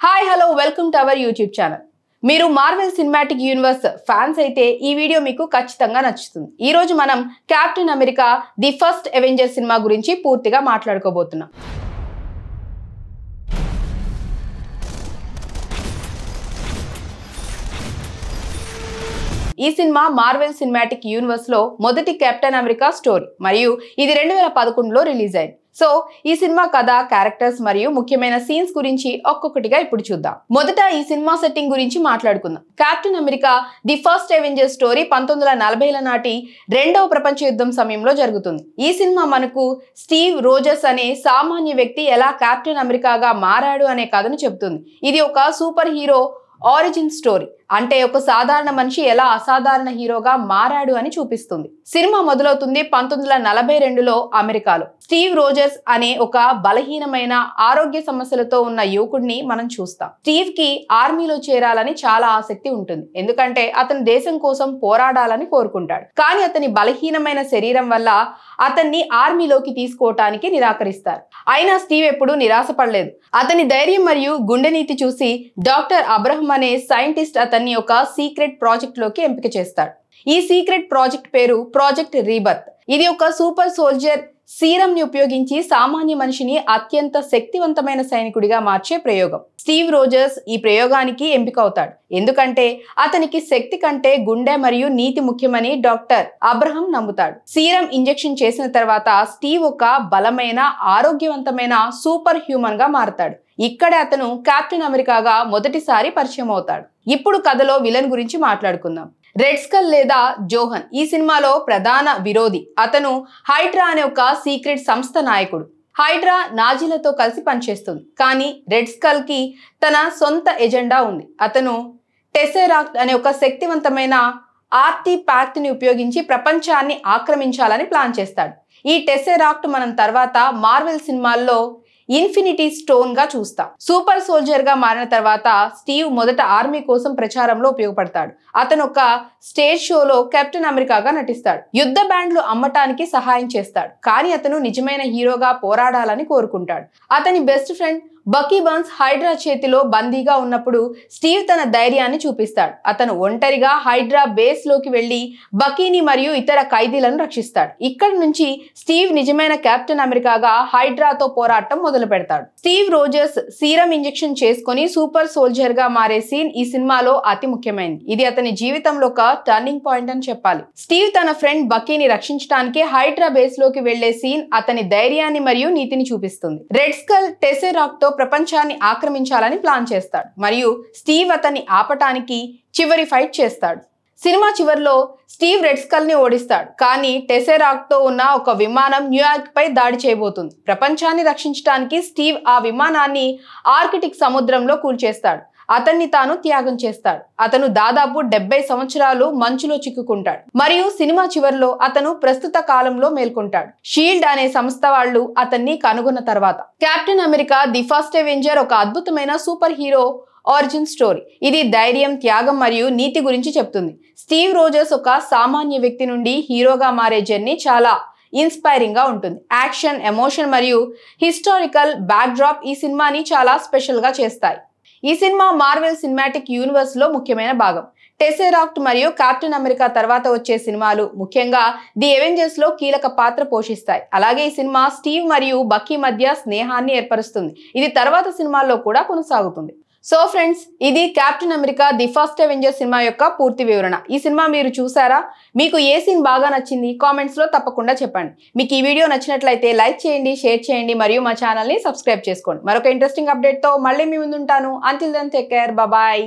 Hi hello welcome to our YouTube channel. మీరు Marvel cinematic universe fans అయితే ఈ video మీకు ఖచ్చితంగా నచ్చుతుంది. ఈ రోజు మనం captain America the First Avenger cinema గురించి పూర్తిగా మాట్లాడుకోబోతున్నాం. ఈ సినిమా మార్వెల్ సినిమాటిక్ యూనివర్స్ లో మొదటి కెప్టెన్ అమెరికా స్టోరీ మరియు ఇది 2011లో రిలీజ్ అయింది. సో ఈ సినిమా కథ, క్యారెక్టర్స్ మరియు ముఖ్యమైన సీన్స్ గురించి ఒక్కొక్కటిగా ఇప్పుడు చూద్దాం. మొదట ఈ సినిమా సెట్టింగ్ గురించి మాట్లాడుకుందాం. Captain America the First Avenger story 1940ల నాటి రెండవ ప్రపంచ యుద్ధం సమయంలో జరుగుతుంది. ఈ సినిమా మనకు స్టీవ్ రోజర్స్ అనే సామాన్య వ్యక్తి ఎలా కెప్టెన్ అమెరికాగా మారాడు అనే కథను చెబుతుంది. ఇది ఒక సూపర్ హీరో ఆరిజిన్ స్టోరీ, అంటే ఒక సాధారణ మనిషి ఎలా అసాధారణ హీరోగా మారాడు అని చూపిస్తుంది. సినిమా మొదలవుతుంది 1942లో అమెరికాలో. స్టీవ్ రోజర్స్ అనే ఒక బలహీనమైన ఆరోగ్య సమస్యలతో ఉన్న యువకుడిని మనం చూస్తాం. స్టీవ్ కి ఆర్మీలో చేరాలని చాలా ఆసక్తి ఉంటుంది, ఎందుకంటే అతను దేశం కోసం పోరాడాలని కోరుకుంటాడు. కానీ అతని బలహీనమైన శరీరం వల్ల అతన్ని ఆర్మీలోకి తీసుకోవటానికి నిరాకరిస్తారు. అయినా స్టీవ్ ఎప్పుడూ నిరాశపడలేదు. అతని ధైర్యం మరియు గుండెనీతి చూసి డాక్టర్ అబ్రహం అనే సైంటిస్ట్ అతన్ని ఒక సీక్రెట్ ప్రాజెక్ట్ లోకి ఎంపిక చేస్తాడు. ఈ సీక్రెట్ ప్రాజెక్ట్ పేరు ప్రాజెక్ట్ రీబర్త్. ఇది ఒక సూపర్ సోల్జర్ సీరం ని ఉపయోగించి సామాన్య మనిషిని అత్యంత శక్తివంతమైన సైనికుడిగా మార్చే ప్రయోగం. స్టీవ్ రోజర్స్ ఈ ప్రయోగానికి ఎంపిక అవుతాడు, ఎందుకంటే అతనికి శక్తి కంటే గుండె మరియు నీతి ముఖ్యమని డాక్టర్ అబ్రహం నమ్ముతాడు. సీరం ఇంజెక్షన్ చేసిన తర్వాత స్టీవ్ ఒక బలమైన, ఆరోగ్యవంతమైన సూపర్ హ్యూమన్ గా మారతాడు. ఇక్కడే అతను కెప్టెన్ అమెరికాగా మొదటిసారి పరిచయం అవుతాడు. ఇప్పుడు కథలో విలన్ గురించి మాట్లాడుకుందాం. రెడ్ స్కల్ లేదా జోహన్ ఈ సినిమాలో ప్రధాన విరోధి. అతను హైడ్రా అనే ఒక సీక్రెట్ సంస్థ నాయకుడు. హైడ్రా నాజీలతో కలిసి పనిచేస్తుంది, కానీ రెడ్ స్కల్ కి తన సొంత ఎజెండా ఉంది. అతను టెసెరాక్ట్ అనే ఒక శక్తివంతమైన ఆర్టిఫాక్ట్ ని ఉపయోగించి ప్రపంచాన్ని ఆక్రమించాలని ప్లాన్ చేస్తాడు. ఈ టెసెరాక్ట్ మనం తర్వాత మార్వెల్ సినిమాల్లో ఇన్ఫినిటీ స్టోన్ గా చూస్తాం. సూపర్ సోల్జర్ గా మారిన తర్వాత స్టీవ్ మొదట ఆర్మీ కోసం ప్రచారంలో ఉపయోగపడతాడు. అతను ఒక స్టేజ్ షోలో కెప్టెన్ అమెరికాగా నటిస్తాడు. యుద్ధ బ్యాండ్లు అమ్మటానికి సహాయం చేస్తాడు, కానీ అతను నిజమైన హీరోగా పోరాడాలని కోరుకుంటాడు. అతని best friend Bucky Barnes Hydra చేతిలో బందీగా ఉన్నప్పుడు స్టీవ్ తన ధైర్యాన్ని చూపిస్తాడు. అతను ఒంటరిగా హైడ్రా బేస్ లోకి వెళ్లి బకీని మరియు ఇతర ఖైదీలను రక్షిస్తాడు. ఇక్కడి నుంచి స్టీవ్ నిజమైన కెప్టెన్ అమెరికాగా హైడ్రాతో పోరాటం మొదలు పెడతాడు. స్టీవ్ రోజర్స్ సీరం ఇంజెక్షన్ చేసుకుని సూపర్ సోల్జర్ గా మారే సీన్ ఈ సినిమాలో అతి ముఖ్యమైనది. ఇది అతని జీవితంలో ఒక టర్నింగ్ పాయింట్ అని చెప్పాలి. స్టీవ్ తన ఫ్రెండ్ బకీని రక్షించడానికి హైడ్రా బేస్ లోకి వెళ్లే సీన్ అతని ధైర్యాన్ని మరియు నీతిని చూపిస్తుంది. రెడ్ స్కల్ టెసెరాక్ట్ తో ప్రపంచాన్ని ఆక్రమించాలని ప్లాన్ చేస్తాడు, మరియు స్టీవ్ అతన్ని ఆపటానికి చివరి ఫైట్ చేస్తాడు. సినిమా చివరిలో స్టీవ్ రెడ్ స్కల్ ని ఓడిస్తాడు, కానీ టెసెరాక్ట్ తో ఉన్న ఒక విమానం న్యూయార్క్ పై దాడి చేయబోతుంది. ప్రపంచాన్ని రక్షించడానికి స్టీవ్ ఆ విమానాన్ని ఆర్కిటిక్ సముద్రంలో కూల్చేస్తాడు. అతన్ని తాను త్యాగం చేస్తాడు. అతను దాదాపు 70 సంవత్సరాలు మంచులో చిక్కుకుంటాడు, మరియు సినిమా చివరిలో అతను ప్రస్తుత కాలంలో మేల్కొంటాడు. షీల్డ్ అనే సంస్థ వాళ్ళు అతన్ని కనుగొన్న తర్వాత. Captain America the First Avenger ఒక అద్భుతమైన సూపర్ హీరో ఆరిజిన్ స్టోరీ. ఇది ధైర్యం, త్యాగం మరియు నీతి గురించి చెప్తుంది. స్టీవ్ రోజర్స్ ఒక సామాన్య వ్యక్తి నుండి హీరోగా మారే జర్నీ చాలా ఇన్స్పైరింగ్ గా ఉంటుంది. యాక్షన్, ఎమోషన్ మరియు హిస్టారికల్ బ్యాక్ డ్రాప్ ఈ సినిమాని చాలా స్పెషల్ గా చేస్తాయి. ఈ సినిమా మార్వెల్ సినిమాటిక్ యూనివర్స్ లో ముఖ్యమైన భాగం. టెసెరాక్ట్ మరియు కెప్టెన్ అమెరికా తర్వాత వచ్చే సినిమాలు, ముఖ్యంగా ది అవెంజర్స్ లో కీలక పాత్ర పోషిస్తాయి. అలాగే ఈ సినిమా స్టీవ్ మరియు బకీ మధ్య స్నేహాన్ని ఏర్పరుస్తుంది. ఇది తర్వాత సినిమాల్లో కూడా కొనసాగుతుంది. సో ఫ్రెండ్స్, ఇది captain America the First Avenger cinema యొక్క పూర్తి వివరణ. ఈ సినిమా మీరు చూసారా? మీకు ఏ సీన్ బాగా నచ్చింది? కామెంట్స్ లో తప్పకుండా చెప్పండి. మీకు ఈ వీడియో నచ్చినట్లయితే లైక్ చేయండి, షేర్ చేయండి మరియు మా ఛానల్ ని సబ్స్క్రైబ్ చేసుకోండి. మరొక ఇంట్రెస్టింగ్ అప్డేట్ తో మళ్ళీ మీ ముందు ఉంటాను. Until then take care, bye.